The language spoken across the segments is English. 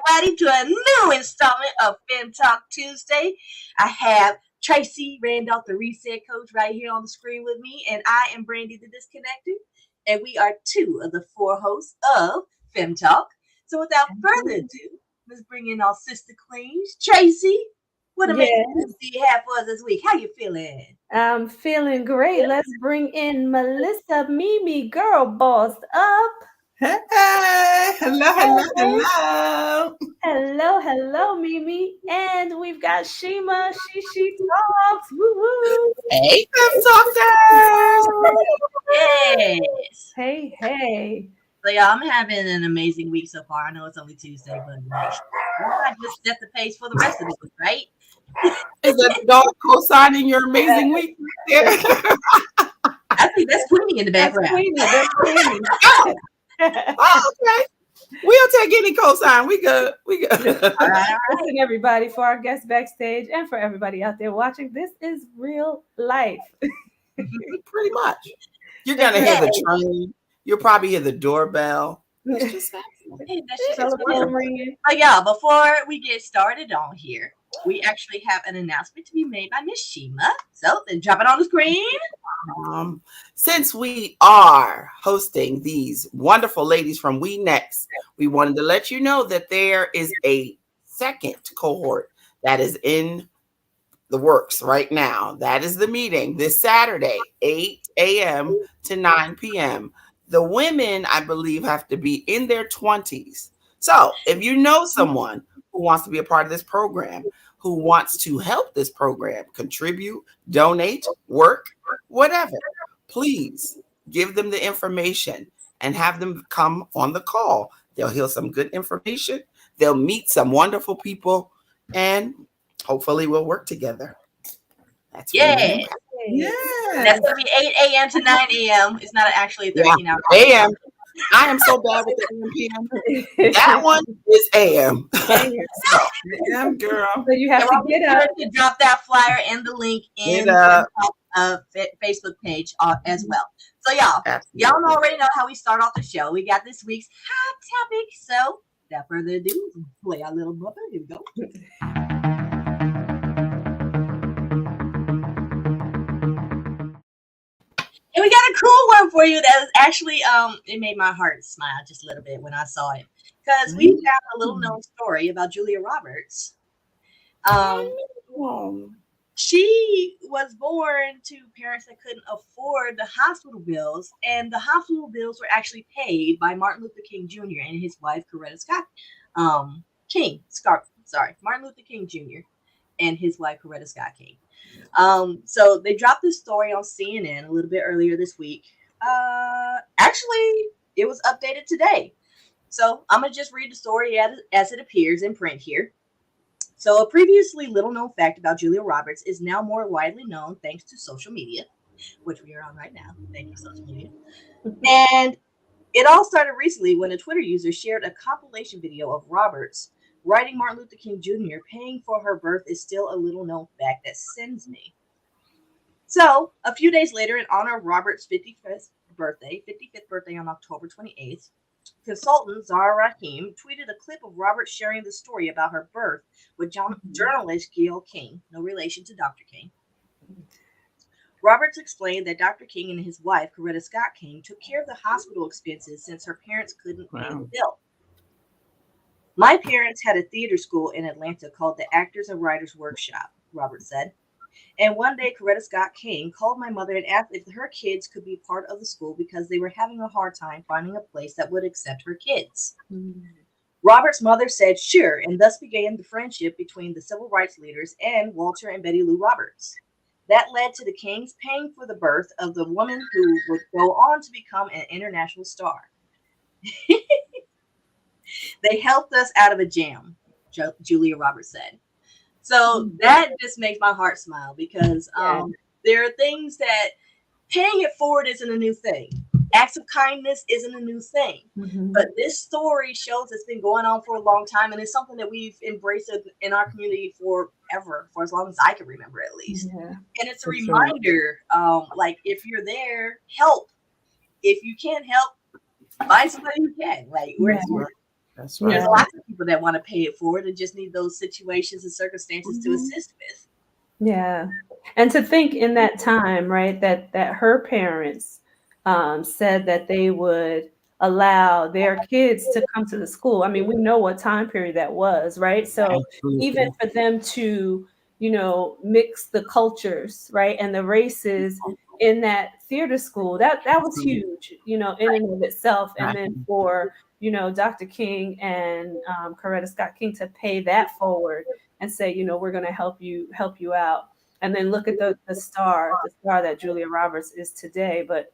everybody, to a new installment of Fem Talk Tuesday. I have Tracy Randolph, the Reset Coach, right here on the screen with me, and I am Brandy, the Disconnected, and we are two of the four hosts of Fem Talk. So, without further ado, let's bring in our sister queens. Tracy, what amazing news do you have for us this week? How you feeling? I'm feeling great. Let's bring in Melissa Mimi, girl bossed up. Hey, hello. Hello, Mimi. And we've got Shima. She talks. Woo-woo. Hey, Talkers. Yes. Hey. So, y'all, I'm having an amazing week so far. I know it's only Tuesday, but why not just set the pace for the rest of the week, right? Is that the dog co-signing your amazing week? I think that's Queenie in the background. That's Queenie. Oh, okay. We'll take any cosign. We good. All right. Listen, everybody, for our guests backstage and for everybody out there watching, this is real life. Pretty much. You're going to hear the train. You'll probably hear the doorbell. It's just telephone ringing. But yeah, before we get started on here, we actually have an announcement to be made by Miss Shima. So then drop it on the screen. Since we are hosting these wonderful ladies from We Next, we wanted to let you know that there is a second cohort that is in the works right now. That is the meeting this Saturday, 8 a.m. to 9 p.m. The women, I believe, have to be in their 20s. So if you know someone who wants to be a part of this program, who wants to help this program, contribute, donate, work, whatever, please give them the information and have them come on the call. They'll hear some good information. They'll meet some wonderful people, and hopefully we'll work together. That's going to be 8 a.m. to 9 a.m. It's not actually 13 hours. A.m. I am so bad with the AM. That one is AM. AM, girl. So you have to get up. To drop that flyer and the link in the Facebook page as well. So y'all already know how we start off the show. We got this week's hot topic. So without further ado, play our little bumper. Here we go. And we got a cool one for you that is actually, it made my heart smile just a little bit when I saw it. Because we found a little known story about Julia Roberts. She was born to parents that couldn't afford the hospital bills, and the hospital bills were actually paid by Martin Luther King Jr. and his wife, Coretta Scott King. Martin Luther King Jr. and his wife, Coretta Scott King. So they dropped this story on CNN a little bit earlier this week. Actually, it was updated today. So I'm going to just read the story as it appears in print here. So a previously little known fact about Julia Roberts is now more widely known thanks to social media, which we are on right now. Thank you, social media. And it all started recently when a Twitter user shared a compilation video of Roberts writing Martin Luther King Jr. paying for her birth is still a little known fact that sends me. So a few days later, in honor of Roberts' 55th birthday on October 28th, consultant Zara Rahim tweeted a clip of Roberts sharing the story about her birth with journalist Gayle King, no relation to Dr. King. Roberts explained that Dr. King and his wife, Coretta Scott King, took care of the hospital expenses since her parents couldn't pay the bill. My parents had a theater school in Atlanta called the Actors and Writers Workshop, Roberts said. And one day, Coretta Scott King called my mother and asked if her kids could be part of the school because they were having a hard time finding a place that would accept her kids. Robert's mother said sure, and thus began the friendship between the civil rights leaders and Walter and Betty Lou Roberts. That led to the Kings paying for the birth of the woman who would go on to become an international star. They helped us out of a jam, Julia Roberts said. So that just makes my heart smile because there are things that paying it forward isn't a new thing. Acts of kindness isn't a new thing. But this story shows it's been going on for a long time, and it's something that we've embraced in our community forever, for as long as I can remember at least. And it's a reminder, like if you're there, help. If you can't help, find somebody who can. Like That's There's right. Yeah. lots of people that want to pay it forward and just need those situations and circumstances to Mhm. assist with. Yeah. And to think in that time, right, that her parents said that they would allow their kids to come to the school. I mean, we know what time period that was, right? So even Absolutely. for them to, mix the cultures, right, and the races in that theater school, that was huge, in and of itself. And Right. then for, Dr. King and Coretta Scott King to pay that forward and say, we're going to help you out. And then look at the star that Julia Roberts is today. But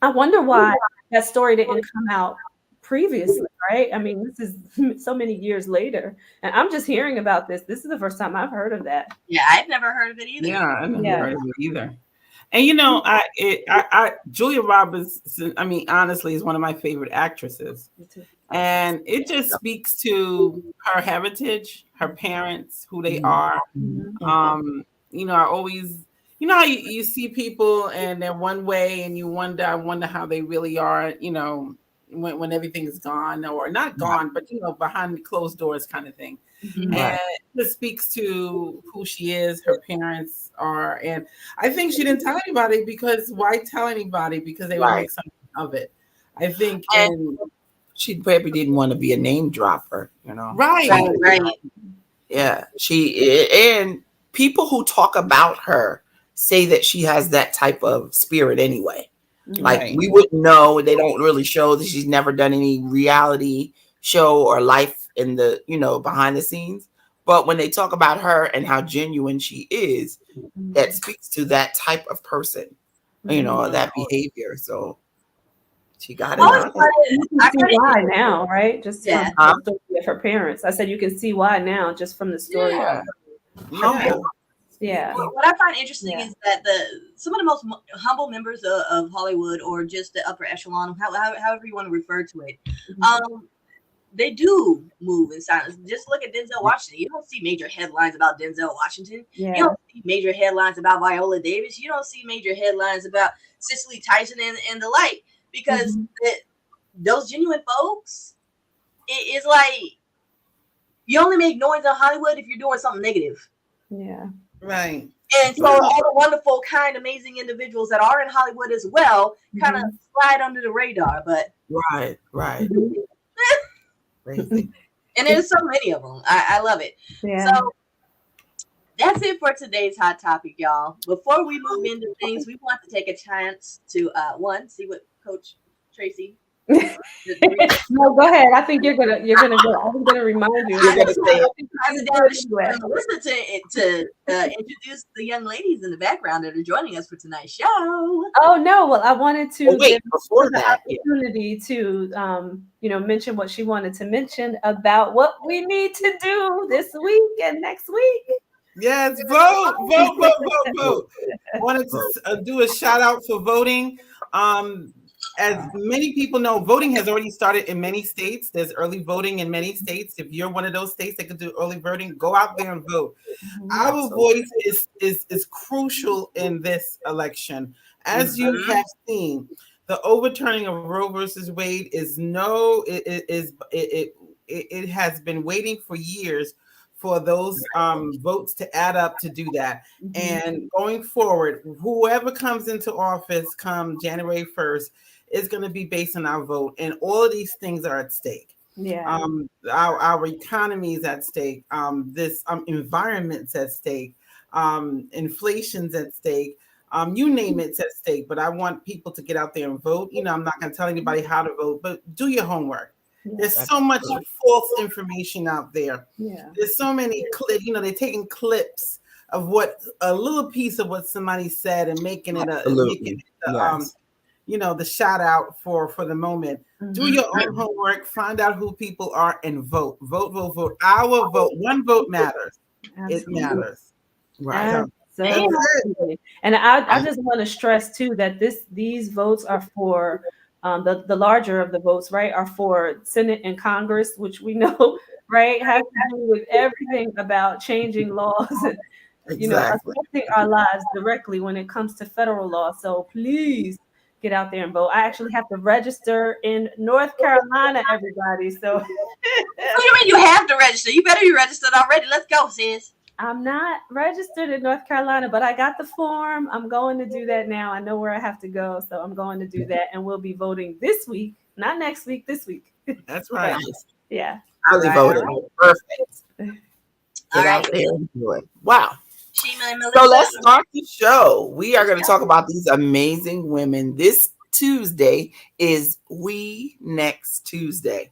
I wonder why that story didn't come out previously, right? I mean, this is so many years later, and I'm just hearing about this. This is the first time I've heard of that. Yeah, I've never heard of it either. Yeah, I never Yeah. heard of it either. And Julia Roberts. I mean, honestly, is one of my favorite actresses, Me too. and it just speaks to her heritage, her parents, who they Mhm. are. Mhm. I always, how you see people and they're one way, and I wonder how they really are. When everything's gone or not gone, but behind the closed doors, kind of thing. Mhm. And Right. this speaks to who she is, her parents are, and I think she didn't tell anybody because why tell anybody? Because they would Right. make something of it. I think, And and She probably didn't want to be a name dropper, you know. right, right, She, right. yeah, and people who talk about her say that she has that type of spirit anyway. Mhm. Like right, we wouldn't know. They don't really show that she's never done any reality show or life in the behind the scenes. But when they talk about her and how genuine she is, that Mhm. speaks to that type of person, Mhm. that behavior. So she got I it always on. find it. You can I see find it. why now, right? Just Yeah. from the story of her parents. I said you can see why now, just from the story of yeah, her yeah, parents. Yeah. What I find interesting Yeah. is that some of the most humble members of Hollywood, or just the upper echelon, however you want to refer to it, Mhm. they do move in silence. Just look at Denzel Washington. You don't see major headlines about Denzel Washington. You Yeah. don't see major headlines about Viola Davis. You don't see major headlines about Cicely Tyson and the like, because Mhm. those genuine folks, it is like you only make noise in Hollywood if you're doing something negative. Yeah. right. And so all the wonderful, kind, amazing individuals that are in Hollywood as well kind of Mhm. slide under the radar. But Right, right. Mhm. Crazy. and there's so many of them. I love it. So Yeah. that's it for today's hot topic, y'all. Before we move into things, we want to take a chance to see what Coach Tracy. No, go ahead. I think you're gonna go. I was gonna remind you. You're gonna say it. Pass it down to Melissa to introduce the young ladies in the background that are joining us for tonight's show. Oh no! Well, I wanted to Oh, wait, give before her the that, yeah. opportunity to, mention what she wanted to mention about what we need to do this week and next week. Yes, vote. Wanted to do a shout out for voting. As many people know, voting has already started in many states. There's early voting in many states. If you're one of those states that could do early voting, go out there and vote. Our voice is crucial in this election. As you have seen, the overturning of Roe versus Wade it has been waiting for years for those votes to add up to do that. And going forward, whoever comes into office come January 1st is going to be based on our vote. And all of these things are at stake. Yeah. Our economy is at stake. This environment's at stake. Inflation's at stake. You name it's at stake. But I want people to get out there and vote. I'm not going to tell anybody how to vote, but do your homework. There's so much false information out there. Yeah. There's so many clips. They're taking clips of a little piece of what somebody said and making it Absolutely. Yes. the shout out for the moment. Do your own homework, find out who people are, and vote. Vote. Our vote. One vote matters. Absolutely. It matters. Right. Absolutely. And I just want to stress too that these votes are for the larger of the votes, right, are for Senate and Congress, which we know, right, has to do with everything about changing laws and Exactly. affecting our lives directly when it comes to federal law. So please get out there and vote. I actually have to register in North Carolina, everybody. So What do you mean you have to register? You better be registered already. Let's go, sis. I'm not registered in North Carolina, but I got the form. I'm going to do that now. I know where I have to go, so I'm going to do that, and we'll be voting this week, not next week, this week. That's right. Yeah. Early voting. Perfect. Get out there and do it. Wow. So let's start the show. We are going to talk about these amazing women. This Tuesday is We Next Tuesday.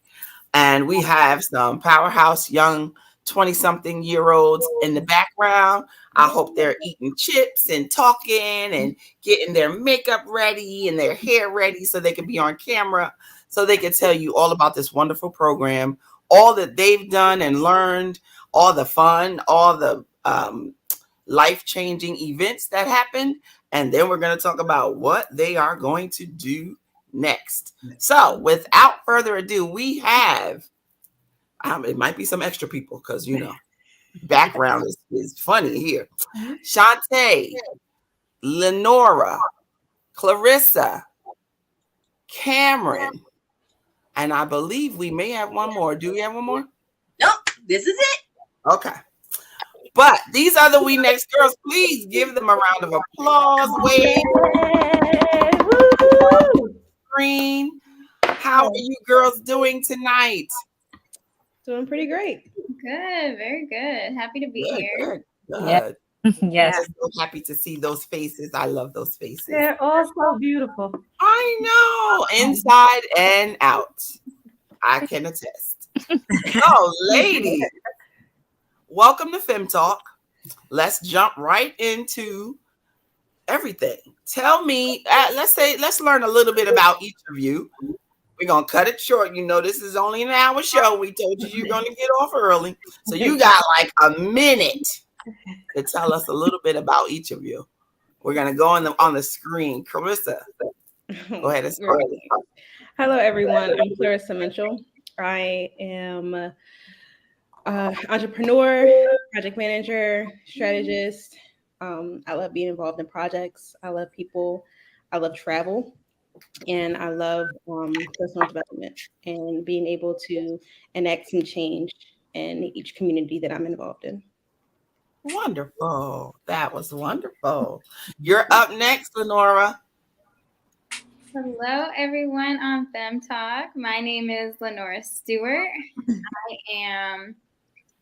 And we have some powerhouse young 20-something-year-olds in the background. I hope they're eating chips and talking and getting their makeup ready and their hair ready so they can be on camera, so they can tell you all about this wonderful program, all that they've done and learned, all the fun, all the life-changing events that happened. And then we're going to talk about what they are going to do next. So without further ado, we have, it might be some extra people because, you know, background is funny here. Shantae, Lenora, Clarissa, Cameron, and I believe we may have one more. Do we have one more? Nope, this is it. Okay. But these are the We Next girls. Please give them a round of applause. Wave. Screen. How are you girls doing tonight? Doing pretty great. Good, very good. Happy to be here. Good. Yep. Yes. I'm so happy to see those faces. I love those faces. They're all so beautiful. I know. Inside and out. I can attest. So, ladies, welcome to Fem Talk. Let's jump right into everything. Tell me, let's learn a little bit about each of you. We're going to cut it short. You know, this is only an hour show. We told you you're going to get off early. So you got like a minute to tell us a little bit about each of you. We're going to go on the screen. Clarissa, go ahead and start. Hello, everyone. I'm Clarissa Mitchell. I am entrepreneur, project manager, strategist. I love being involved in projects. I love people. I love travel. And I love personal development and being able to enact some change in each community that I'm involved in. Wonderful. That was wonderful. You're up next, Lenora. Hello, everyone on Fem Talk. My name is Lenora Stewart. I am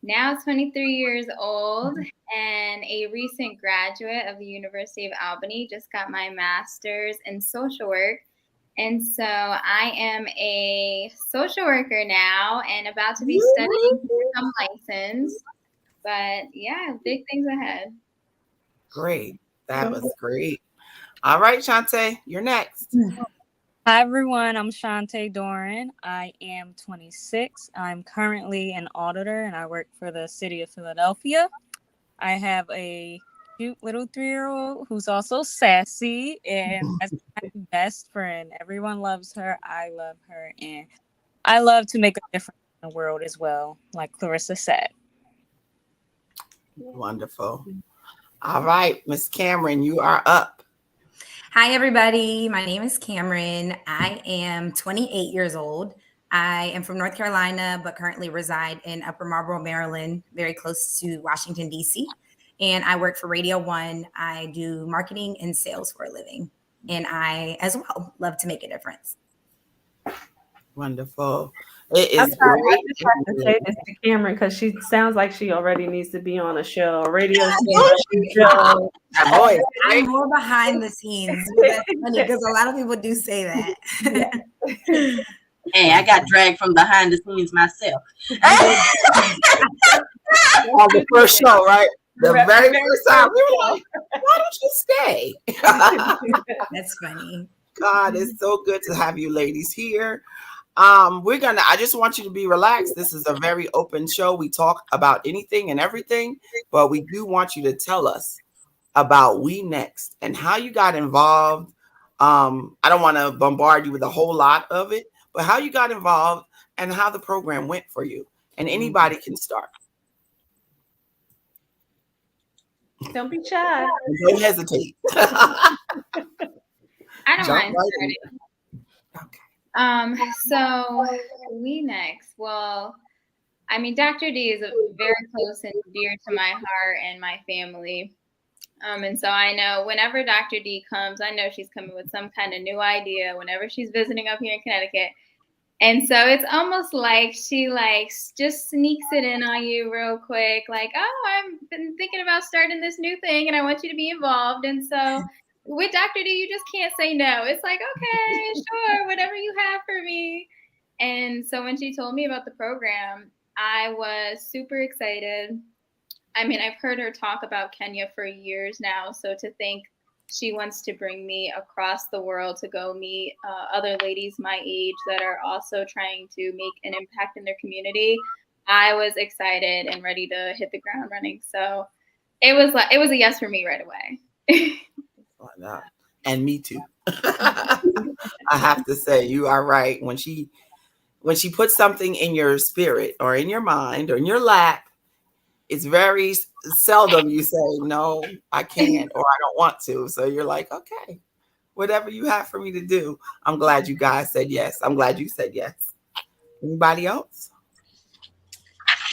now 23 years old and a recent graduate of the University of Albany. Just got my master's in social work. And so I am a social worker now and about to be studying for some license. But yeah, big things ahead. Great. That was great. All right, Shantae, you're next. Hi, everyone. I'm Shantae Doran. I am 26. I'm currently an auditor, and I work for the city of Philadelphia. I have a cute little 3-year-old who's also sassy, and that's my best friend. Everyone loves her. I love her, and I love to make a difference in the world as well, like Clarissa said. Wonderful. All right, Miss Cameron, you are up. Hi, everybody. My name is Cameron. I am 28 years old. I am from North Carolina, but currently reside in Upper Marlboro, Maryland, very close to Washington, D.C. And I work for Radio One. I do marketing and sales for a living. And I, as well, love to make a difference. Wonderful. It is I just have to say this to Cameron because she sounds like she already needs to be on a show, a radio show. I'm more behind the scenes. That's funny because a lot of people do say that. Hey, I got dragged from behind the scenes myself. On the first show, right? The very first time, we were like, why don't you stay? That's funny. God, it's so good to have you ladies here. I just want you to be relaxed. This is a very open show. We talk about anything and everything, but we do want you to tell us about We Next and how you got involved. I don't want to bombard you with a whole lot of it, but how you got involved and how the program went for you. And anybody can start. Don't be shy. Don't hesitate. I don't Jump mind right starting. in. Okay. So we next. Well, I mean, Dr. D is very close and dear to my heart and my family. And so I know whenever Dr. D comes, I know she's coming with some kind of new idea whenever she's visiting up here in Connecticut. And so it's almost like she just sneaks it in on you real quick, like, oh, I've been thinking about starting this new thing and I want you to be involved. And so with Dr. D, you just can't say no. It's like, okay, sure, whatever you have for me. And so when she told me about the program, I was super excited. I mean, I've heard her talk about Kenya for years now. So to think she wants to bring me across the world to go meet other ladies my age that are also trying to make an impact in their community, I was excited and ready to hit the ground running. So it was a yes for me right away. Why not? And me too. I have to say, you are right. When she puts something in your spirit or in your mind or in your lap, it's very seldom you say, no, I can't, or I don't want to. So you're like, okay, whatever you have for me to do. I'm glad you guys said yes. I'm glad you said yes. Anybody else?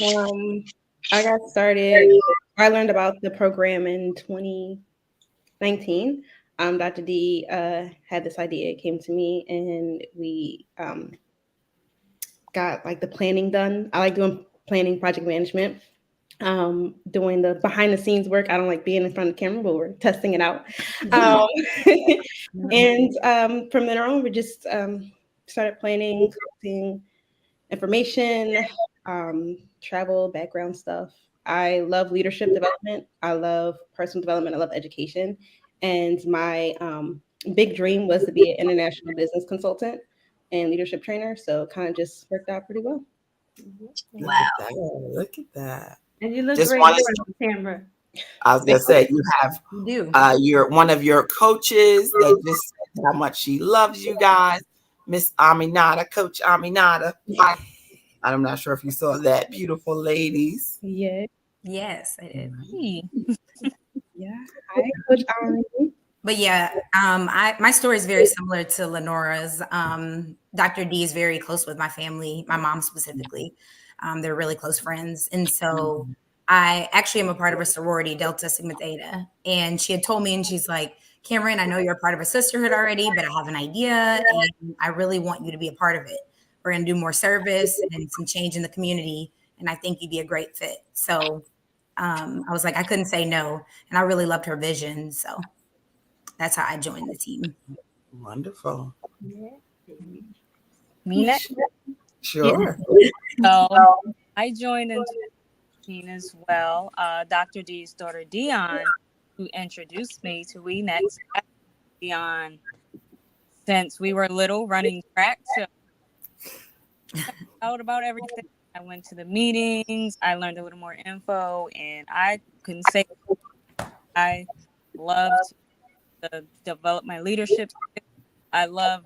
I got started. I learned about the program in 2019. Dr. D had this idea. It came to me, and we got like the planning done. I like doing planning, project management, doing the behind the scenes work. I don't like being in front of the camera, but we're testing it out. And from then on, we just started planning, collecting information, travel, background stuff. I love leadership development. I love personal development. I love education. And my big dream was to be an international business consultant and leadership trainer. So it kind of just worked out pretty well. Wow. Look at that. And you look Just great wanted on camera. I was gonna say you have You do. your one of your coaches that just said how much she loves you guys, Miss Aminata, Coach Aminata. I'm not sure if you saw that, beautiful ladies. Yeah. Yes, I did. Hey. Yeah. Hi, Coach Allen. But yeah, my story is very similar to Lenora's. Dr. D is very close with my family, my mom specifically. They're really close friends. And so I actually am a part of a sorority, Delta Sigma Theta. And she had told me, and she's like, Cameron, I know you're a part of a sisterhood already, but I have an idea and I really want you to be a part of it. We're going to do more service and some change in the community. And I think you'd be a great fit. So I was like, I couldn't say no. And I really loved her vision. So that's how I joined the team. Wonderful. Me next. Sure. So I joined in 2015 as well. Dr. D's daughter Dion, who introduced me to We Next. Dion, since we were little, running track, so out about everything. I went to the meetings. I learned a little more info, and I couldn't say I loved to develop my leadership. I love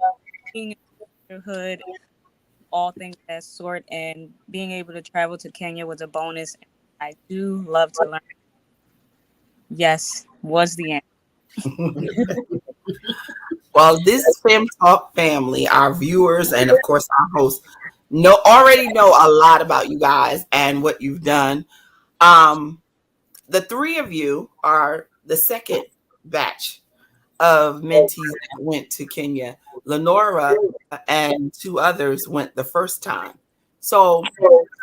being in the neighborhood, all things of that sort, and being able to travel to Kenya was a bonus. I do love to learn. Yes, was the answer. Well, this Fem Talk family, our viewers, and of course our hosts, already know a lot about you guys and what you've done. The three of you are the second batch of mentees that went to Kenya. Lenora and two others went the first time. So,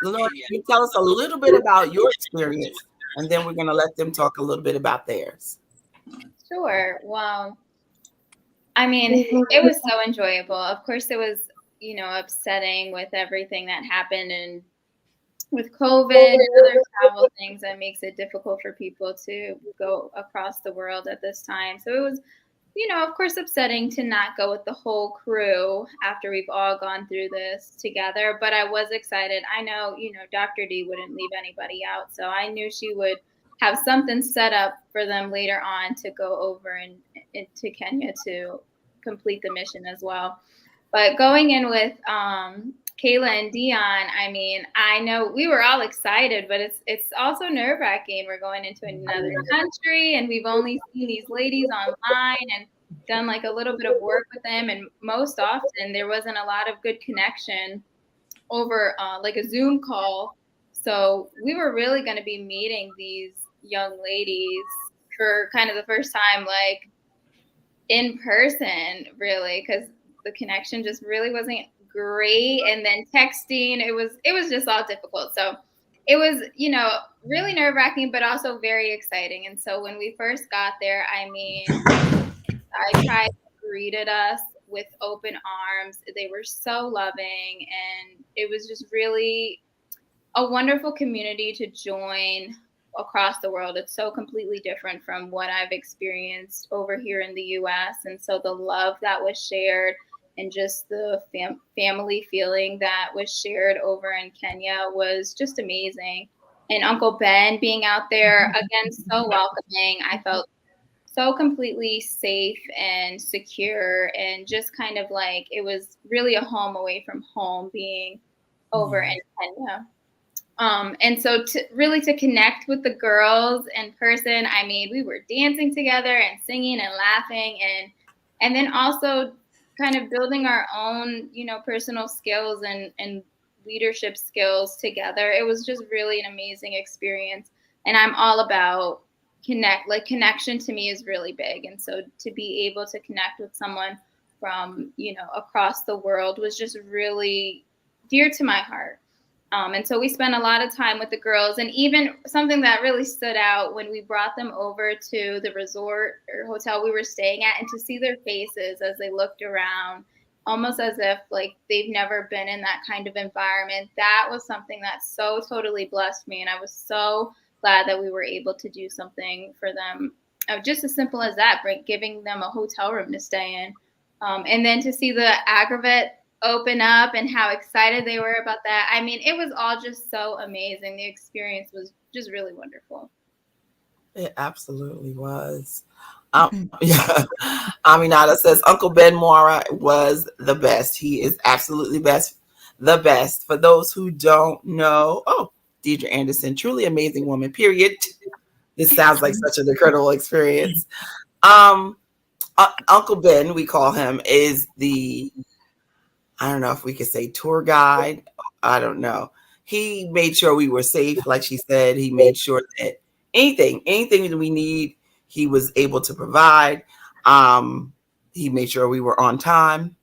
Lenora, can you tell us a little bit about your experience, and then we're going to let them talk a little bit about theirs. Sure. Well, I mean, it was so enjoyable. Of course, it was, upsetting with everything that happened and with COVID and other travel things that makes it difficult for people to go across the world at this time. So it was, of course, upsetting to not go with the whole crew after we've all gone through this together. But I was excited. I know, Dr. D wouldn't leave anybody out. So I knew she would have something set up for them later on to go over into Kenya to complete the mission as well. But going in with Kayla and Dion, I mean, I know we were all excited, but it's also nerve-wracking. We're going into another country, and we've only seen these ladies online, and done like a little bit of work with them, and most often there wasn't a lot of good connection over like a Zoom call. So we were really going to be meeting these young ladies for kind of the first time, like in person, really, because the connection just really wasn't great. And then texting, it was just all difficult. So it was, really nerve wracking, but also very exciting. And so when we first got there, I mean, Masai Tribe greeted us with open arms. They were so loving, and it was just really a wonderful community to join across the world. It's so completely different from what I've experienced over here in the US. And so the love that was shared and just the family feeling that was shared over in Kenya was just amazing. And Uncle Ben being out there, again, so welcoming. I felt so completely safe and secure, and just kind of like it was really a home away from home being over in Kenya. And so to connect with the girls in person, I mean, we were dancing together and singing and laughing, and then also kind of building our own, personal skills and leadership skills together. It was just really an amazing experience. And I'm all about connection to me is really big. And so to be able to connect with someone from, across the world was just really dear to my heart. And so we spent a lot of time with the girls, and even something that really stood out when we brought them over to the resort or hotel we were staying at, and to see their faces as they looked around, almost as if like they've never been in that kind of environment. That was something that so totally blessed me. And I was so glad that we were able to do something for them. Just as simple as that, giving them a hotel room to stay in. And then to see the aggregate open up and how excited they were about that. I mean, it was all just so amazing. The experience was just really wonderful. It absolutely was. Yeah. Aminata says Uncle Ben Moira was the best. He is absolutely the best. For those who don't know, Deidre Anderson, truly amazing woman, period. This sounds like such an incredible experience. Uncle Ben, we call him, is I don't know if we could say tour guide. I don't know. He made sure we were safe, like she said. He made sure that anything that we need, he was able to provide. He made sure we were on time.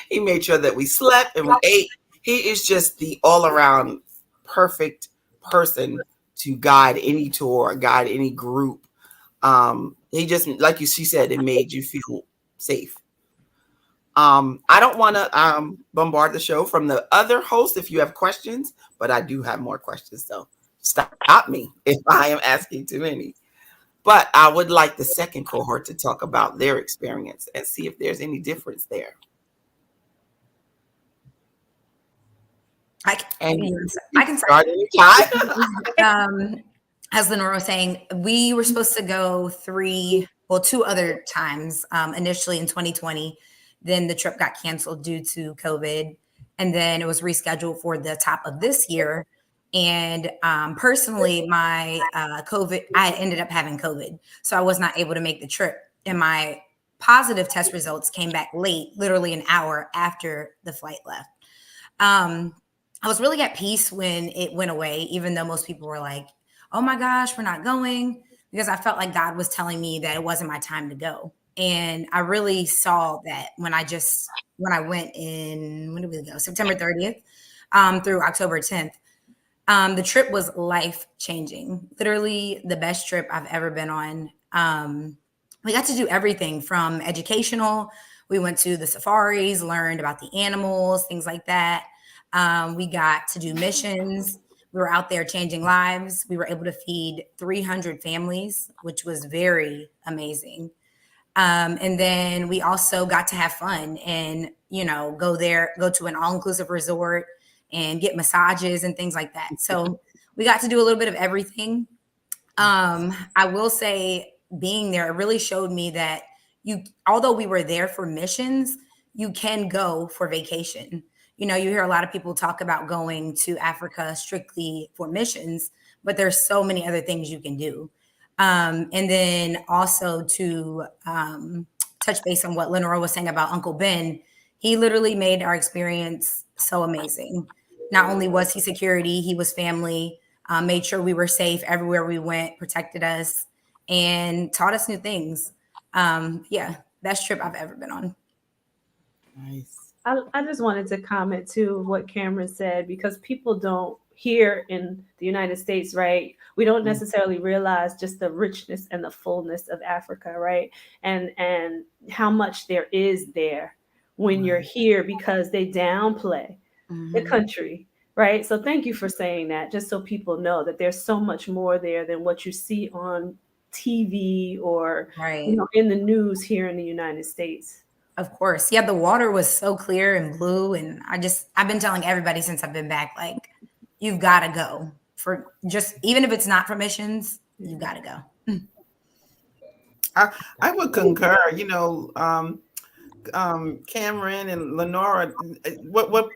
He made sure that we slept and we ate. He is just the all-around perfect person to guide any tour, guide any group. He just, like she said, it made you feel safe. I don't want to bombard the show from the other hosts if you have questions, but I do have more questions, so stop me if I am asking too many. But I would like the second cohort to talk about their experience and see if there's any difference there. I can start. As Lenore was saying, we were supposed to go two other times initially in 2020. Then the trip got canceled due to COVID. And then it was rescheduled for the top of this year. And personally, my COVID, I ended up having COVID. So I was not able to make the trip. And my positive test results came back late, literally an hour after the flight left. I was really at peace when it went away, even though most people were like, oh my gosh, we're not going, because I felt like God was telling me that it wasn't my time to go. And I really saw that when I went in, when did we go? September 30th through October 10th. The trip was life-changing, literally the best trip I've ever been on. We got to do everything from educational. We went to the safaris, learned about the animals, things like that. We got to do missions. We were out there changing lives. We were able to feed 300 families, which was very amazing. And then we also got to have fun and, go to an all-inclusive resort and get massages and things like that. So we got to do a little bit of everything. I will say being there, it really showed me that although we were there for missions, you can go for vacation. You hear a lot of people talk about going to Africa strictly for missions, but there's so many other things you can do. And then also to touch base on what Lenora was saying about Uncle Ben, he literally made our experience so amazing. Not only was he security, he was family, made sure we were safe everywhere we went, protected us, and taught us new things. Yeah, best trip I've ever been on. Nice. I just wanted to comment too what Cameron said, because people don't here in the United States, right? We don't necessarily realize just the richness and the fullness of Africa, right? And how much there is there when you're here, because they downplay the country, right? So thank you for saying that, just so people know that there's so much more there than what you see on TV or Right. in the news here in the United States. Of course. Yeah, the water was so clear and blue. And I've been telling everybody since I've been back, like, you've got to go for just, even if it's not for missions, you got to go. I would concur. Cameron and Lenora, what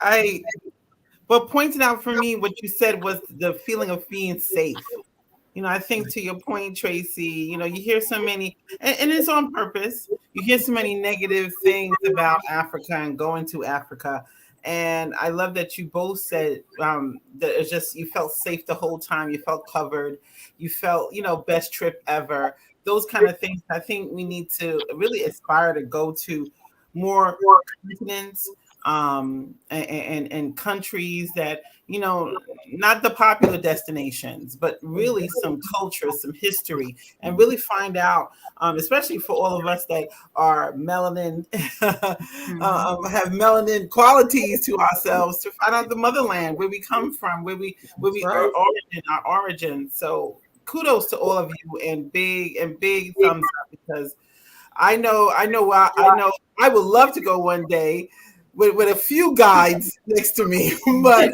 I what pointed out for me, what you said was the feeling of being safe. I think to your point, Tracy, you hear so many, and it's on purpose. You hear so many negative things about Africa and going to Africa. And I love that you both said that it's just, you felt safe the whole time. You felt covered. You felt, best trip ever. Those kind of things. I think we need to really aspire to go to more continents and countries that, not the popular destinations, but really some culture, some history, and really find out, especially for all of us that are melanin, have melanin qualities to ourselves, to find out the motherland, where we come from, where we are our origin. So kudos to all of you, and big thumbs up, because I know I would love to go one day with a few guides next to me, but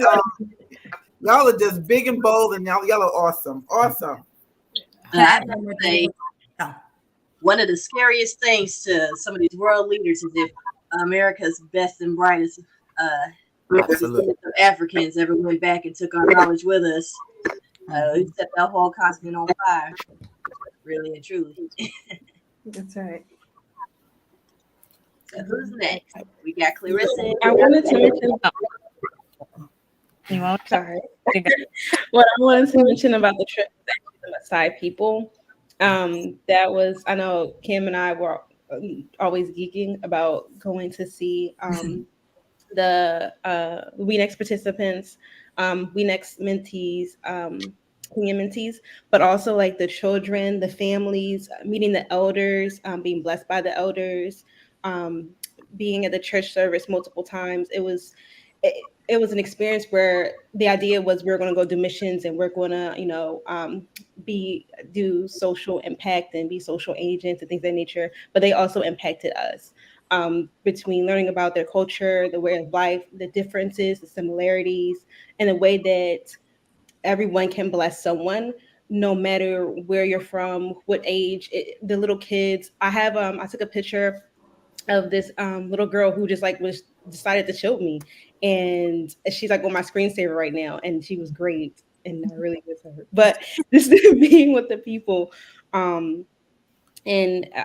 y'all are just big and bold, and y'all are awesome. I have to say, one of the scariest things to some of these world leaders is if America's best and brightest descendants of Africans ever went back and took our knowledge with us. We set that whole continent on fire, really and truly. That's right. So who's next? We got Clarissa. I wanted to mention. Sorry. What I wanted to mention about the trip was actually the Masai people. That was, I know Kim and I were always geeking about going to see the We Next participants, We Next mentees, Kenyan mentees, but also like the children, the families, meeting the elders, being blessed by the elders, being at the church service multiple times. It was an experience where the idea was we were going to go do missions, and we're going to do social impact and be social agents and things of that nature. But they also impacted us, between learning about their culture, the way of life, the differences, the similarities, and the way that everyone can bless someone, no matter where you're from, what age. The little kids. I took a picture of this little girl who just like was decided to show me, and she's like on my screensaver right now, and she was great, and I really miss her. But just being with the people, and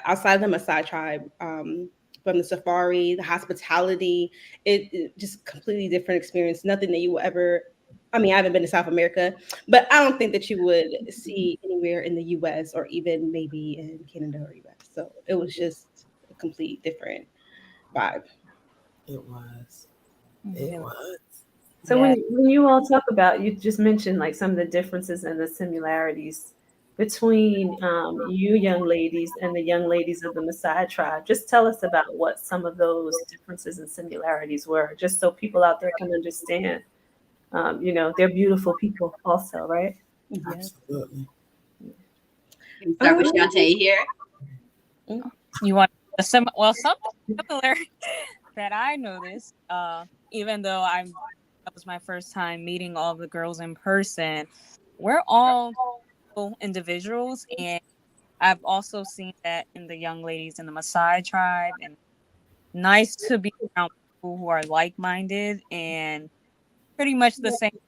outside the Masai tribe, from the safari, the hospitality, it just completely different experience. Nothing that you will ever. I mean, I haven't been to South America, but I don't think that you would see anywhere in the U.S. or even maybe in Canada or U.S. So it was just a complete different vibe. It was. So when you all talk about, you just mentioned like some of the differences and the similarities between you young ladies and the young ladies of the Masai tribe. Just tell us about what some of those differences and similarities were, just so people out there can understand. They're beautiful people also, right? Absolutely. Start with Shantae here. You want something similar that I noticed, even though that was my first time meeting all the girls in person. We're all individuals, and I've also seen that in the young ladies in the Maasai tribe, and nice to be around people who are like-minded and pretty much the same.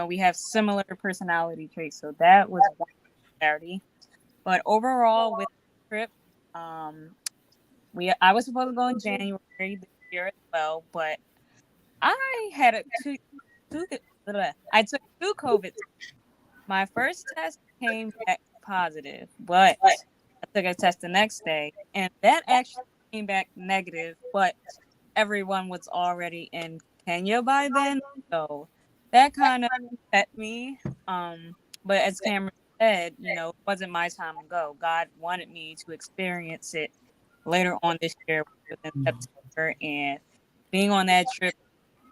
We have similar personality traits, so that was one. charity. But overall, with the trip, I was supposed to go in January this year as well, but I had two I took two COVID. My first test came back positive, but I took a test the next day, and that actually came back negative. But everyone was already in Kenya by then, so that kind of upset me. But as Cameron said, it wasn't my time to go. God wanted me to experience it later on this year, within September, and being on that trip,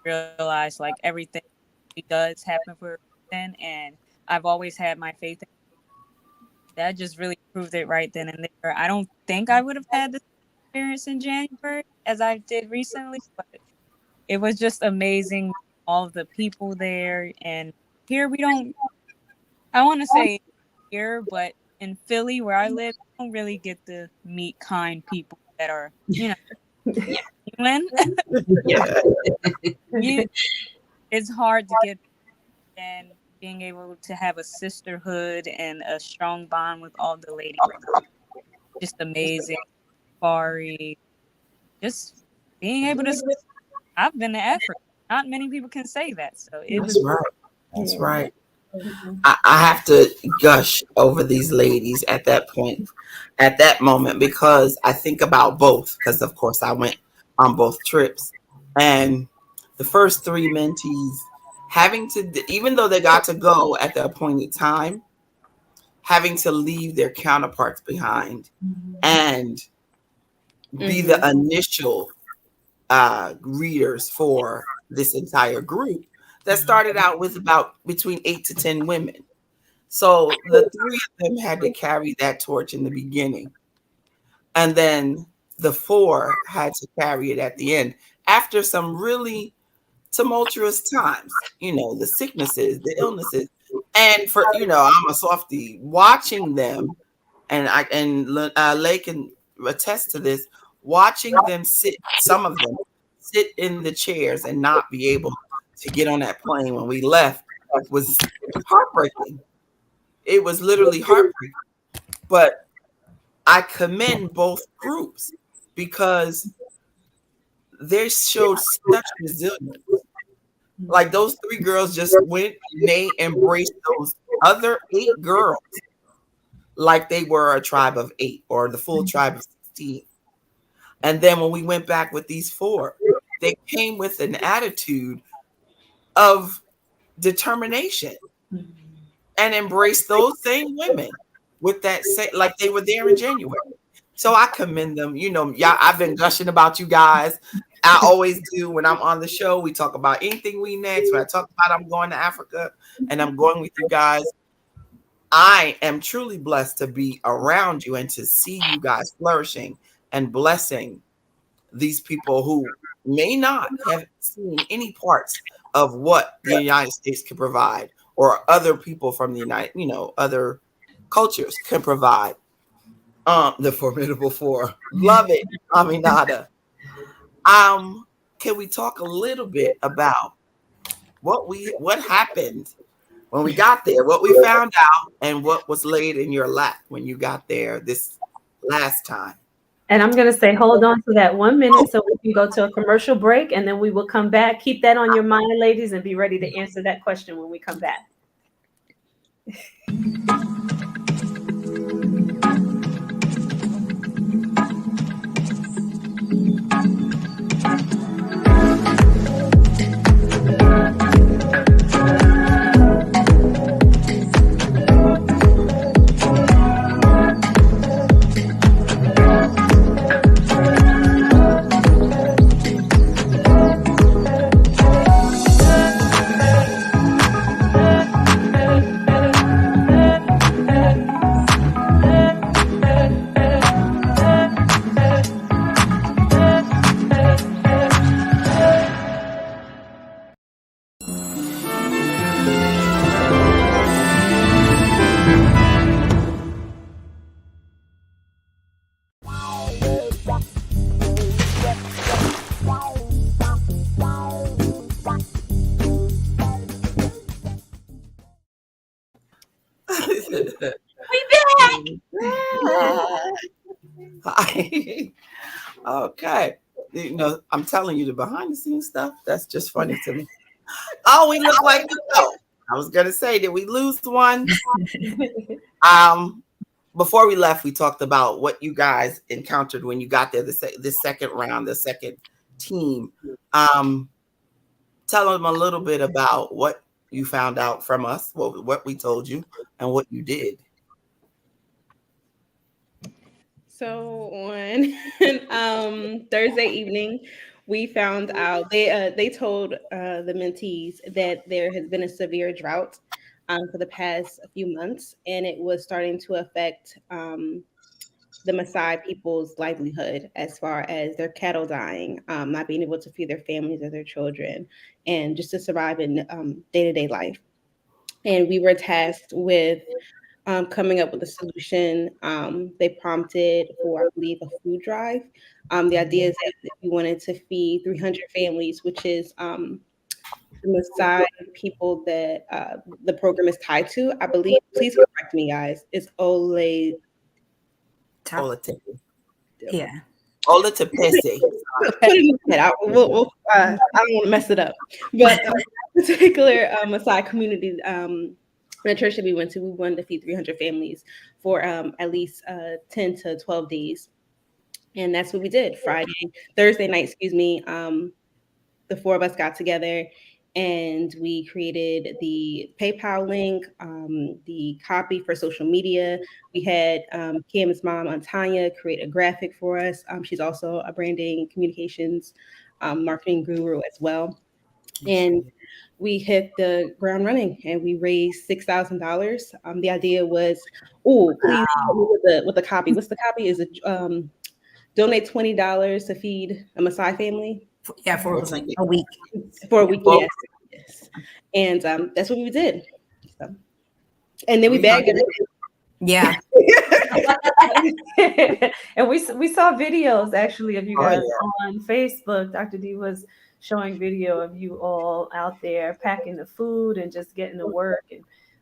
realized like everything does happen for a reason, and I've always had my faith in that. Just really proved it right then and there. I don't think I would have had this experience in January as I did recently, but it was just amazing. All of the people there, and here we don't. I want to say here, but in Philly, where I live, I don't really get to meet kind people that are, human. It's hard to get, and being able to have a sisterhood and a strong bond with all the ladies, just amazing. Safari, just being able to. I've been to Africa. Not many people can say that, so it That's was right. That's right. I have to gush over these ladies at that point, at that moment, because I think about both. Because of course I went on both trips, and the first three mentees having to, even though they got to go at the appointed time, having to leave their counterparts behind and be the initial readers for this entire group that started out with about between 8 to 10 women. So the three of them had to carry that torch in the beginning. And then the four had to carry it at the end after some really tumultuous times, the sicknesses, the illnesses. And for, I'm a softie, watching them, and Lay can attest to this, watching them sit, some of them sit in the chairs and not be able to get on that plane when we left was heartbreaking. It was literally heartbreaking. But I commend both groups because they showed such resilience. Like those three girls just went and they embraced those other 8 girls like they were a tribe of 8 or the full tribe of 16. And then when we went back with these 4, they came with an attitude of determination and embraced those same women with that same, like they were there in January. So I commend them. Yeah, I've been gushing about you guys. I always do when I'm on the show. We talk about anything we next. When I talk about I'm going to Africa and I'm going with you guys, I am truly blessed to be around you and to see you guys flourishing and blessing these people who may not have seen any parts of what the United States can provide or other people from the other cultures can provide. The formidable 4. Love it, Aminata. Can we talk a little bit about what happened when we got there, what we found out, and what was laid in your lap when you got there this last time? And I'm going to say, hold on to that 1 minute so we can go to a commercial break, and then we will come back. Keep that on your mind, ladies, and be ready to answer that question when we come back. We Okay. You know, I'm telling you the behind the scenes stuff. That's just funny to me. Oh, we look like I was gonna say, did we lose one? Before we left, we talked about what you guys encountered when you got there. The second round, the second team. Tell them a little bit about what you found out from us, what we told you, and what you did. So on Thursday evening, we found out they told the mentees that there has been a severe drought for the past few months, and it was starting to affect the Masai people's livelihood as far as their cattle dying, not being able to feed their families or their children, and just to survive in day-to-day life. And we were tasked with coming up with a solution. They prompted for, I believe, a food drive. The idea is that we wanted to feed 300 families, which is the Maasai people that the program is tied to. I believe, please correct me, guys, it's Ole. Olatipi. Yeah. Olatipi. I don't want to mess it up. But particular Maasai community, the church that we went to, we wanted to feed 300 families for at least 10 to 12 days. And that's what we did. Thursday night, the four of us got together and we created the PayPal link, the copy for social media. We had Kim's mom, Antanya, create a graphic for us. She's also a branding communications marketing guru as well. And we hit the ground running and we raised $6,000. The idea was, please help me with the copy. What's the copy? Is it donate $20 to feed a Maasai family? Yeah, for a week. For a week, yes. And that's what we did. So, and then we bagged it. Yeah. And we saw videos actually of you guys on Facebook. Dr. D was showing video of you all out there packing the food and just getting to work.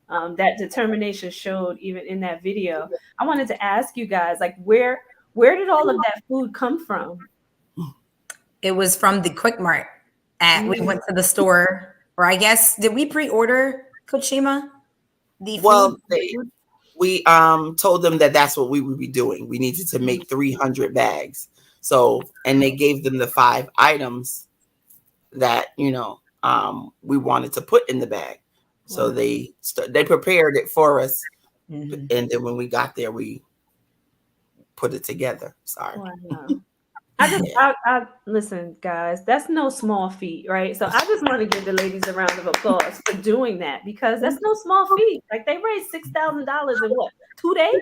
And that determination showed even in that video. I wanted to ask you guys, like, where did all of that food come from? It was from the Quick Mart. We went to the store, or I guess, did we pre-order, Coach Shima? Well, we told them that that's what we would be doing. We needed to make 300 bags. So, and they gave them the 5 items that, we wanted to put in the bag. So they prepared it for us. And then when we got there, we put it together. Sorry. Wow. I listen, guys, that's no small feat, right? So I just want to give the ladies a round of applause for doing that, because that's no small feat. Like, they raised $6,000 in what, 2 days?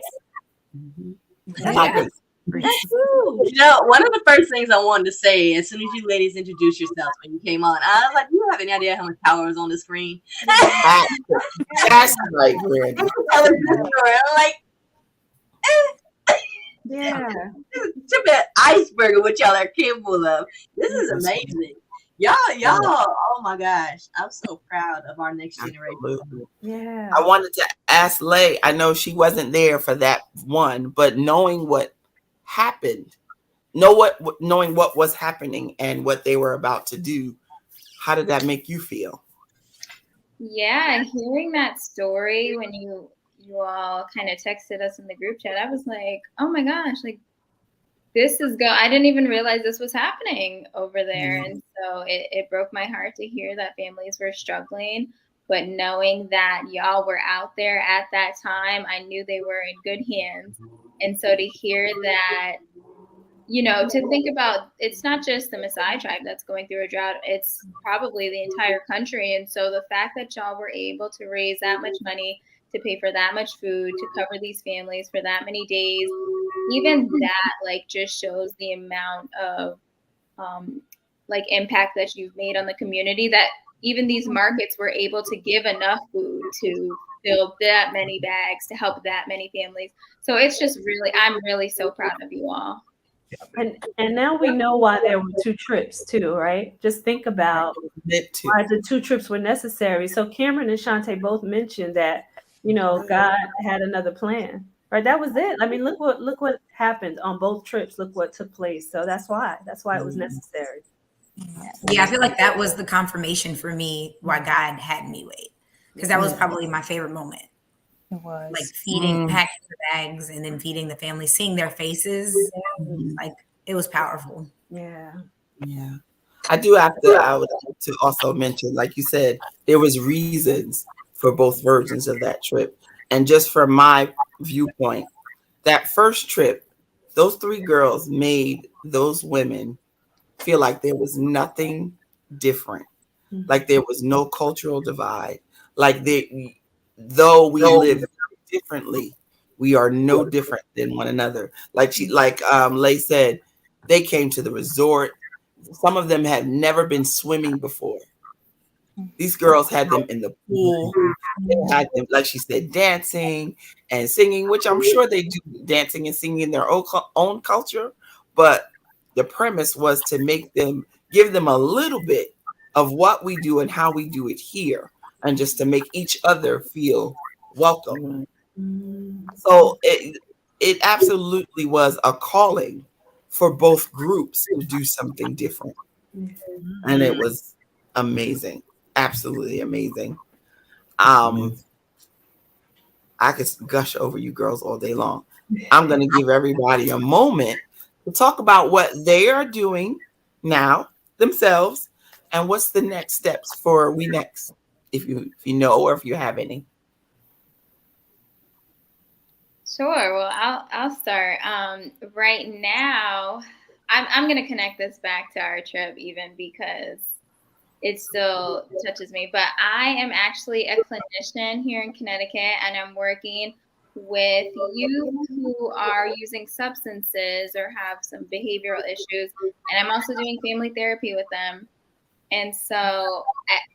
That's huge. One of the first things I wanted to say as soon as you ladies introduced yourselves when you came on, I was like, "You have any idea how much power is on the screen?" That's right, Brandy. I'm like, yeah, tip of iceberg of what y'all are capable of. This is amazing. Y'all, oh my gosh. I'm so proud of our next generation. Absolutely. Yeah. I wanted to ask Lay, I know she wasn't there for that one, but knowing what happened, knowing what was happening and what they were about to do, how did that make you feel? Yeah, hearing that story when you all kind of texted us in the group chat, I was like, oh my gosh, like, I didn't even realize this was happening over there. And so it broke my heart to hear that families were struggling, but knowing that y'all were out there at that time, I knew they were in good hands. And so to hear that, to think about, it's not just the Masai tribe that's going through a drought, it's probably the entire country. And so the fact that y'all were able to raise that much money to pay for that much food, to cover these families for that many days, even that, like, just shows the amount of impact that you've made on the community, that even these markets were able to give enough food to fill that many bags to help that many families. So it's just I'm really so proud of you all. And now we know why there were 2 trips too, right? Just think about why the 2 trips were necessary. So Cameron and Shantae both mentioned that, God had another plan. Right, that was it. I mean, look what happened on both trips. Look what took place. So that's why it was necessary. Yeah, I feel like that was the confirmation for me why God had me wait, because that was probably my favorite moment. It was. Like feeding, packing the bags, and then feeding the family, seeing their faces, like it was powerful. Yeah. Yeah. I would like to also mention, like you said, there was reasons for both versions of that trip. And just from my viewpoint, that first trip, those three girls made those women feel like there was nothing different. Like there was no cultural divide. Like though we live differently, we are no different than one another. Like Lay said, they came to the resort. Some of them had never been swimming before. These girls had them in the pool. They had them, like she said, dancing and singing, which I'm sure they do dancing and singing in their own culture. But the premise was to give them a little bit of what we do and how we do it here, and just to make each other feel welcome. So it absolutely was a calling for both groups to do something different. And it was amazing. Absolutely amazing. I could gush over you girls all day long. I'm going to give everybody a moment to talk about what they are doing now themselves and what's the next steps for We Next, if you know or if you have any. Sure. Well, I'll start. Right now, I'm gonna connect this back to our trip, even because it still touches me. But I am actually a clinician here in Connecticut, and I'm working with youth who are using substances or have some behavioral issues, and I'm also doing family therapy with them. And so,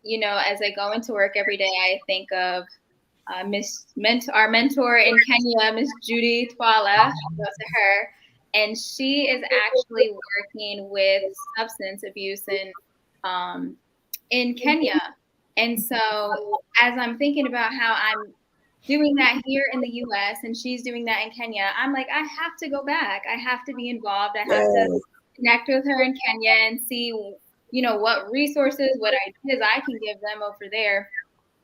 as I go into work every day, I think of our mentor in Kenya, Miss Judy Twala. Shout out to her, and she is actually working with substance abuse in Kenya. And so, as I'm thinking about how I'm doing that here in the U.S. and she's doing that in Kenya, I'm like, I have to go back. I have to be involved. I have to connect with her in Kenya and see, what resources, what ideas I can give them over there,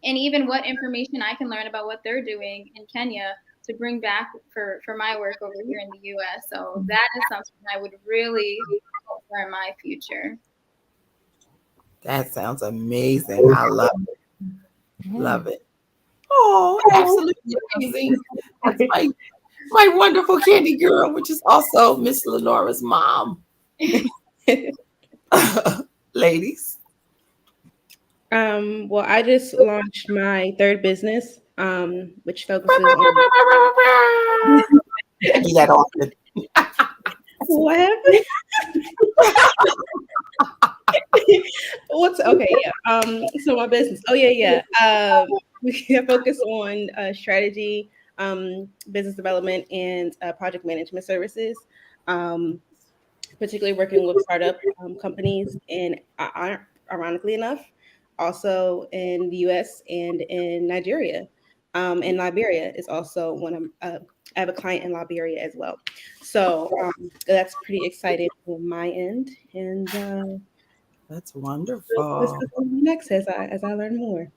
and even what information I can learn about what they're doing in Kenya to bring back for my work over here in the U.S. So that is something I would really hope for in my future. That sounds amazing. I love it. Love it. Oh, absolutely amazing. That's my wonderful candy girl, which is also Miss Lenora's mom. Ladies. Well, I just launched my third business, which focuses on I do that often. what happened? What's okay? Yeah. So my business. Oh yeah. We focus on strategy, business development, and project management services. Particularly working with startup companies, and ironically enough, also in the U.S. and in Nigeria. And Liberia is also one of I have a client in Liberia as well. So that's pretty exciting on my end, and That's wonderful. next as I learn more.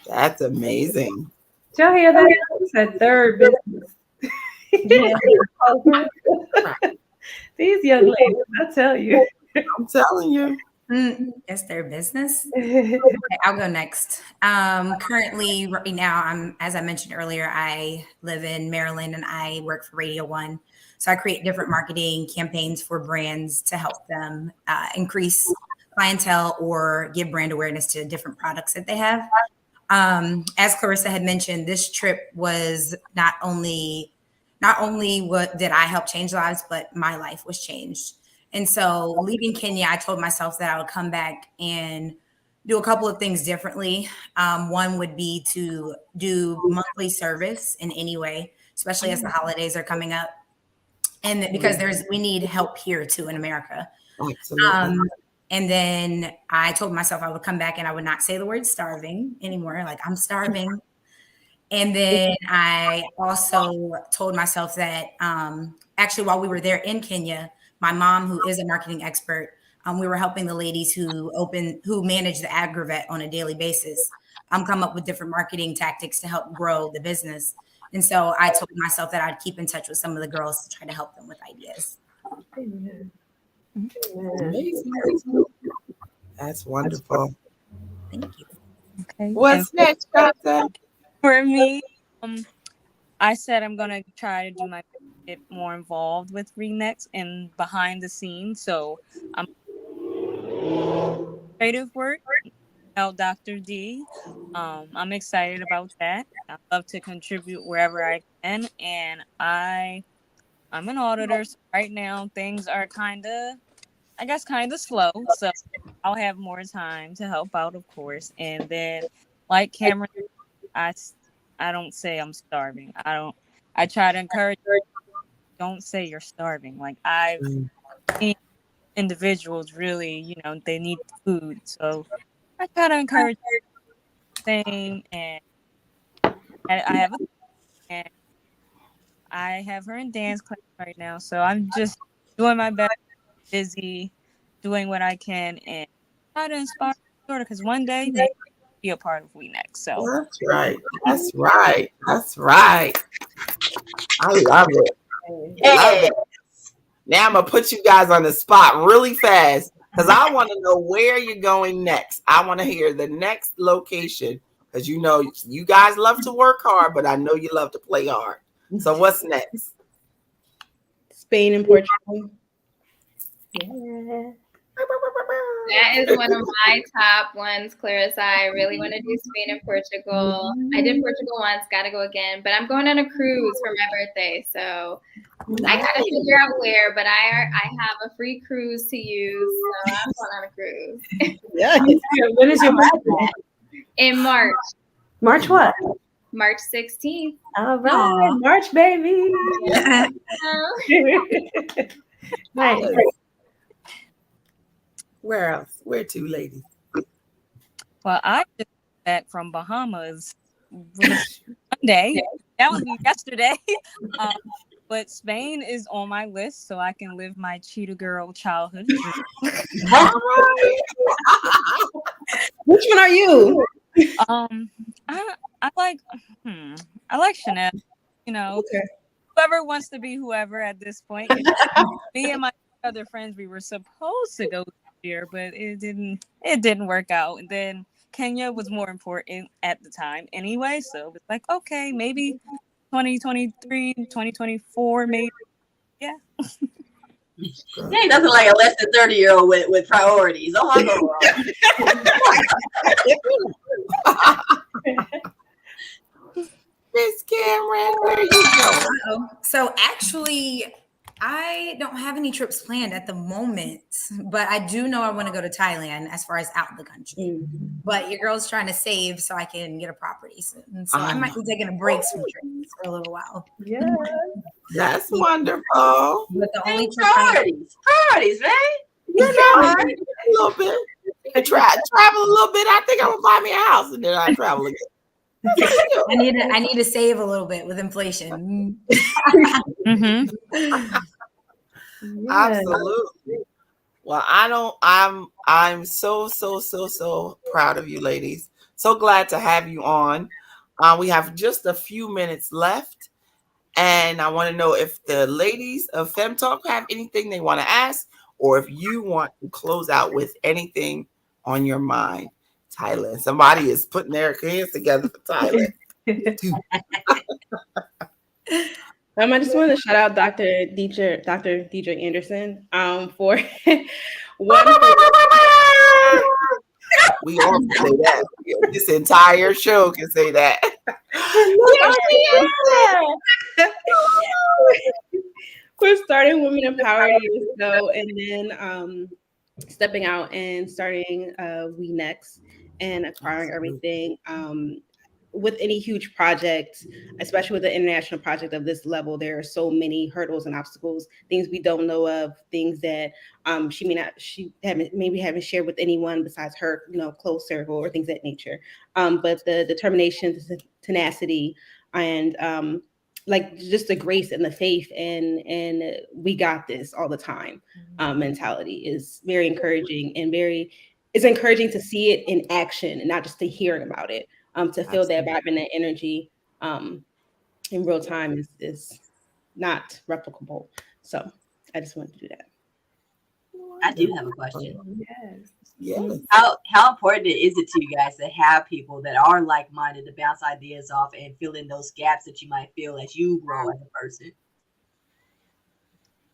That's amazing. Did y'all hear that? It's that third business. Yeah. These young ladies, I tell you. I'm telling you. It's their business. Okay, I'll go next. Currently, right now, as I mentioned earlier, I live in Maryland and I work for Radio One. So I create different marketing campaigns for brands to help them increase clientele or give brand awareness to different products that they have. As Clarissa had mentioned, this trip was not only what did I help change lives, but my life was changed. And so leaving Kenya, I told myself that I would come back and do a couple of things differently. One would be to do monthly service in any way, especially as the holidays are coming up. And because we need help here too in America. Absolutely. And then I told myself I would come back and I would not say the word starving anymore. Like, I'm starving. And then I also told myself that actually, while we were there in Kenya, my mom, who is a marketing expert, we were helping the ladies who manage the aggrevet on a daily basis, come up with different marketing tactics to help grow the business. And so I told myself that I'd keep in touch with some of the girls to try to help them with ideas. Amen. Amazing. That's wonderful. Thank you. Okay. What's next, Doctor? For me, I said I'm gonna try to do my get more involved with Next and behind the scenes. So I'm creative work. Now, Dr. D. I'm excited about that. I love to contribute wherever I can, and I'm an auditor. So right now, things are kind of slow. So I'll have more time to help out, of course. And then, like Cameron, I I don't say I'm starving. I try to encourage. Don't say you're starving. Like I've seen individuals really, they need food. So I try to encourage the same. And I have and I have her in dance class right now. So I'm just doing my best, busy, doing what I can, and try to inspire my daughter because one day maybe be a part of We Next. So That's right. That's right. That's right. I love it. Love it. Now I'm gonna put you guys on the spot really fast because I want to know where you're going next. I want to hear the next location because you guys love to work hard, but I know you love to play hard. So what's next? Spain and Portugal. Yeah. That is one of my top ones, Clarissa. I really want to do Spain and Portugal. I did Portugal once, got to go again, but I'm going on a cruise for my birthday, so I got to figure out where. But I have a free cruise to use, so I'm going on a cruise. Yeah. When is your birthday? In March. March what? March 16th. All right, March, baby. Yeah. Nice. Where else? Where to, ladies? Well, I just got back from Bahamas Monday. That was yesterday. But Spain is on my list, so I can live my cheetah girl childhood dream. Which one are you? I like Chanel. Okay. Whoever wants to be whoever at this point. Me and my other friends, we were supposed to go this year, but it didn't work out. And then Kenya was more important at the time anyway, so it's like, okay, maybe 2023, 2024, maybe. Yeah. There ain't nothing like a less than 30-year-old with priorities. Oh, I'll go wrong. Miss Cameron, where are you going? So actually, I don't have any trips planned at the moment, but I do know I want to go to Thailand as far as out of the country. But your girl's trying to save so I can get a property soon. So I might be taking a break from trips for a little while. Yeah. That's wonderful. But the only trip Priorities, man. A little bit. You can travel a little bit. I think I'm gonna buy me a house and then I travel again. I need to save a little bit with inflation. Absolutely. Well, I'm so proud of you ladies. So glad to have you on. We have just a few minutes left. And I want to know if the ladies of Fem Talk have anything they want to ask, or if you want to close out with anything on your mind. Thailand. Somebody is putting their hands together for Thailand. I just want to shout out Dr. Deidre Anderson for one. We all can say that. This entire show can say that. We're starting Women Empowered years ago, and then stepping out and starting We Next and acquiring everything. with any huge project, especially with the international project of this level, there are so many hurdles and obstacles, things we don't know of, things that she haven't shared with anyone besides her, close circle or things of that nature. But the determination, the tenacity, and like just the grace and the faith and we got this all the time mentality is very encouraging, and it's encouraging to see it in action and not just to hearing about it. To feel that vibe and that energy in real time is not replicable. So I just wanted to do that. I do have a question. Yes. Yes. How important is it to you guys to have people that are like-minded to bounce ideas off and fill in those gaps that you might feel as you grow as a person?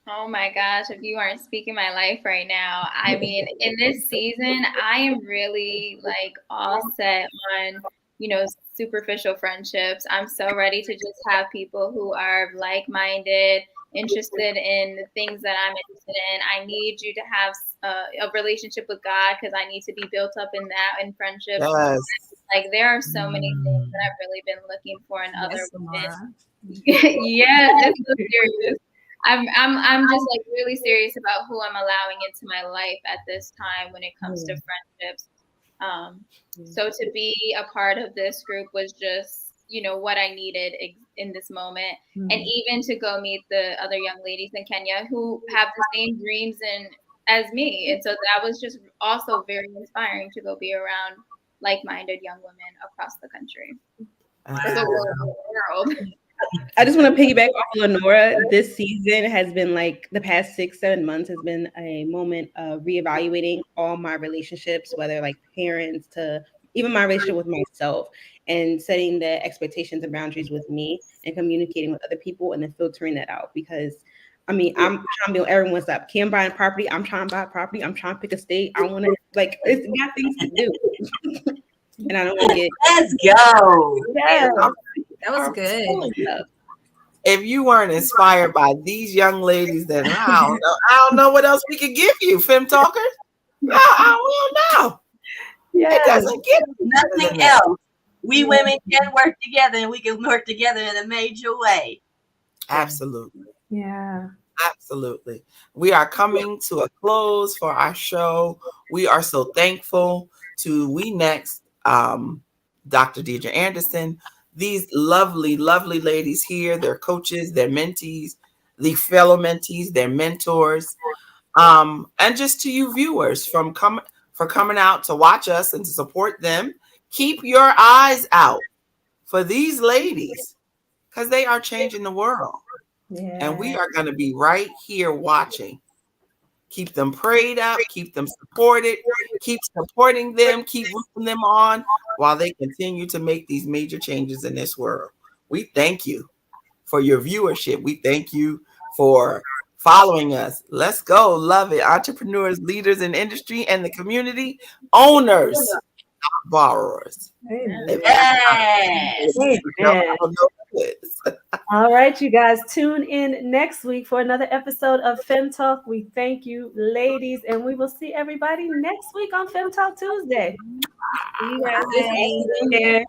Oh my gosh, if you aren't speaking my life right now. I mean, in this season, I am really like all set on, superficial friendships. I'm so ready to just have people who are like-minded, interested in the things that I'm interested in. I need you to have a relationship with God, because I need to be built up in that, in friendships. Yes. Like, there are so many things that I've really been looking for in other women. Yes, Yes, it's so serious. I'm just like really serious about who I'm allowing into my life at this time when it comes to friendships. So to be a part of this group was just, what I needed in this moment. And even to go meet the other young ladies in Kenya who have the same dreams as me. And so that was just also very inspiring to go be around like-minded young women across the country. Or the world. I just want to piggyback off Lenora. This season has been like the past 6-7 months has been a moment of reevaluating all my relationships, whether like parents to even my relationship with myself, and setting the expectations and boundaries with me and communicating with other people and then filtering that out. Because I mean, I'm trying to build everyone's up. Kim buying property, I'm trying to buy property, I'm trying to pick a state. I want to it's got things to do. And I don't want to get Let's go. Yeah. That was good. If you weren't inspired by these young ladies, then I don't know what else we could give you, Fem Talkers. I don't know. Yes. It doesn't get Nothing else. We women can work together, and we can work together in a major way. Absolutely. Yeah. Absolutely. We are coming to a close for our show. We are so thankful to We Next, Dr. Deidre Anderson, these lovely, lovely ladies here, their coaches, their mentees, the fellow mentees, their mentors, and just to you viewers for coming out to watch us and to support them. Keep your eyes out for these ladies, because they are changing the world. Yeah. And we are going to be right here watching. Keep them prayed up, keep them supported, keep supporting them, keep rooting them on while they continue to make these major changes in this world. We thank you for your viewership. We thank you for following us. Let's go. Love it. Entrepreneurs, leaders in industry and the community, owners, not borrowers. Yes. Amen. All right, you guys, tune in next week for another episode of Fem Talk. We thank you, ladies, and we will see everybody next week on Fem Talk Tuesday. See you guys.